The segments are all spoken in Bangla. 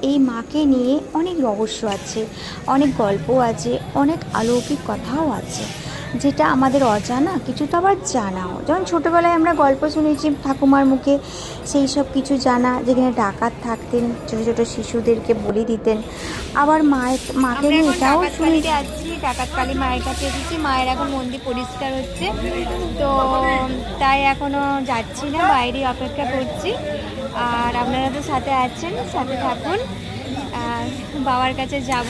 এই মাকে নিয়ে অনেক রহস্য আছে, অনেক গল্প আছে, অনেক অলৌকিক কথাও আছে, যেটা আমাদের অজানা কিছুটা আবার জানাও। যেমন ছোটোবেলায় আমরা গল্প শুনেছি ঠাকুমার মুখে, সেই সব কিছু জানা, যেখানে ডাকাত থাকতেন, ছোটো ছোটো শিশুদেরকে বলি দিতেন। আবার মাকে নিয়ে এটাও শুনেছি। আছি ডাকাতকালী মায়ের কাছে এসেছি, মায়ের এখন মন্দির পরিষ্কার হচ্ছে, তো তাই এখনও যাচ্ছি না, বাইরে অপেক্ষা করছি। আর আপনারা তো সাথে আছেন, সাথে থাকুন। বাবার কাছে যাব,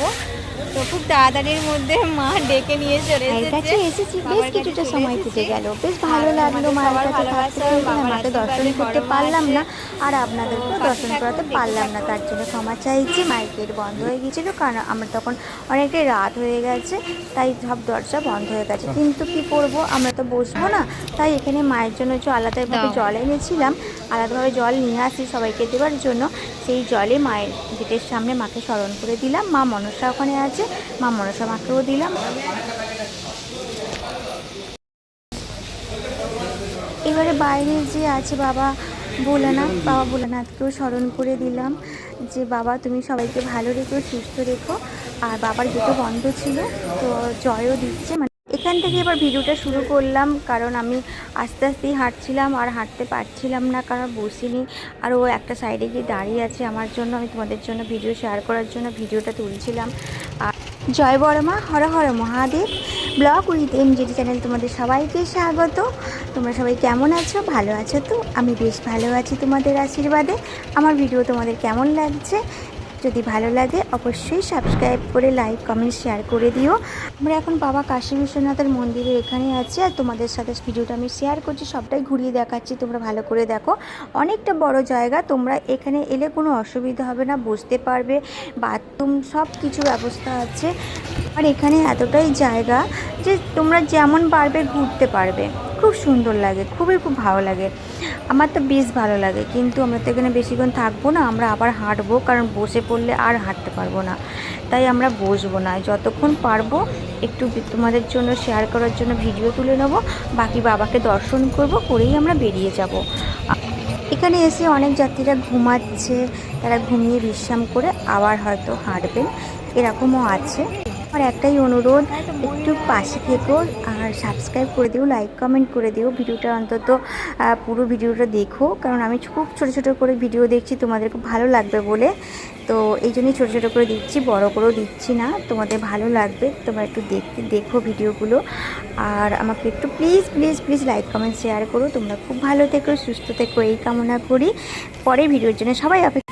তো খুব তাড়াতাড়ির মধ্যে মা ডেকে নিয়ে চলে কাছে এসেছি, বেশ কিছুটা সময় কেটে গেল, বেশ ভালো লাগলো মায়ের কাছে থাকতে। মাকে দর্শন করতে পারলাম না, আর আপনাদেরকেও দর্শন করাতে পারলাম না, তার জন্য ক্ষমা চাইছি। মায়ের গেট বন্ধ হয়ে গিয়েছিল, কারণ আমরা তখন অনেকটাই রাত হয়ে গেছে, তাই সব দরজা বন্ধ হয়ে গেছে। কিন্তু কি করব, আমরা তো বসবো না, তাই এখানে মায়ের জন্য আলাদাভাবে জল এনেছিলাম, আলাদাভাবে জল নিয়ে আসি সবাইকে দেওয়ার জন্য। সেই জলে মায়ের গেটের সামনে মাকে স্মরণ করে দিলাম। মা মনসা ওখানে আছে, মা মনসা মাকেও দিলাম। এবারে বাইরে যে আছে বাবা ভোলানাথকেও স্মরণ করে দিলাম, যে বাবা তুমি সবাইকে ভালো রেখো, সুস্থ রেখো। আর বাবার গেটও বন্ধ ছিল, তো জয়ও দিচ্ছে। মানে এখান থেকে এবার ভিডিওটা শুরু করলাম, কারণ আমি আস্তে আস্তেই হাঁটছিলাম আর হাঁটতে পারছিলাম না, কারণ বসিনি। আর ও একটা সাইডে গিয়ে দাঁড়িয়ে আছে আমার জন্য, আমি তোমাদের জন্য ভিডিও শেয়ার করার জন্য ভিডিওটা তুলছিলাম। আর জয় বড়মা, Har Har Mahadev. Blog with এমজেডি channel তোমাদের সবাইকে স্বাগত। তোমরা সবাই কেমন আছো? ভালো আছো তো? আমি বেশ ভালো আছি তোমাদের আশীর্বাদে। আমার ভিডিও তোমাদের কেমন লাগছে? যদি ভালো লাগে অবশ্যই সাবস্ক্রাইব করে লাইক কমেন্ট শেয়ার করে দিও। আমরা এখন বাবা কাশী বিশ্বনাথের মন্দিরের এখানে আছি, আর তোমাদের সাথে ভিডিওটা আমি শেয়ার করছি, সবটাই ঘুরিয়ে দেখাচ্ছি, তোমরা ভালো করে দেখো। অনেকটা বড় জায়গা, তোমরা এখানে এলে কোনো অসুবিধা হবে না, বসতে পারবে, বাথরুম সব কিছু ব্যবস্থা আছে। আর এখানে এতটাই জায়গা যে তোমরা যেমন পারবে ঘুরতে পারবে, খুব সুন্দর লাগে, খুব ভালো লাগে। আমার তো বেশ ভালো লাগে, কিন্তু আমরা তো এখানে বেশিক্ষণ থাকবো না, আমরা আবার হাঁটবো, কারণ বসে পড়লে আর হাঁটতে পারবো না, তাই আমরা বসবো না। যতক্ষণ পারবো একটু তোমাদের জন্য শেয়ার করার জন্য ভিডিও তুলে নেবো, বাকি বাবাকে দর্শন করব, করেই আমরা বেরিয়ে যাব। এখানে এসে অনেক যাত্রীরা ঘুমাচ্ছে, তারা ঘুমিয়ে বিশ্রাম করে আবার হয়তো হাঁটবেন, এরকমও আছে। আমার একটাই অনুরোধ, একটু পাশে থেকো আর সাবস্ক্রাইব করে দিও, লাইক কমেন্ট করে দিও। ভিডিওটা অন্তত পুরো ভিডিওটা দেখো, কারণ আমি খুব ছোটো ছোটো করে ভিডিও দেখছি, তোমাদের খুব ভালো লাগবে বলে, তো এই জন্যই ছোটো ছোটো করে দিচ্ছি, বড় করেও দিচ্ছি না। তোমাদের ভালো লাগবে, তোমরা একটু দেখো ভিডিওগুলো। আর আমাকে একটু please please please like comment share করো। তোমরা খুব ভালো থেকো, সুস্থ থেকো, এই কামনা করি। পরে ভিডিওর জন্য সবাই অপেক্ষা।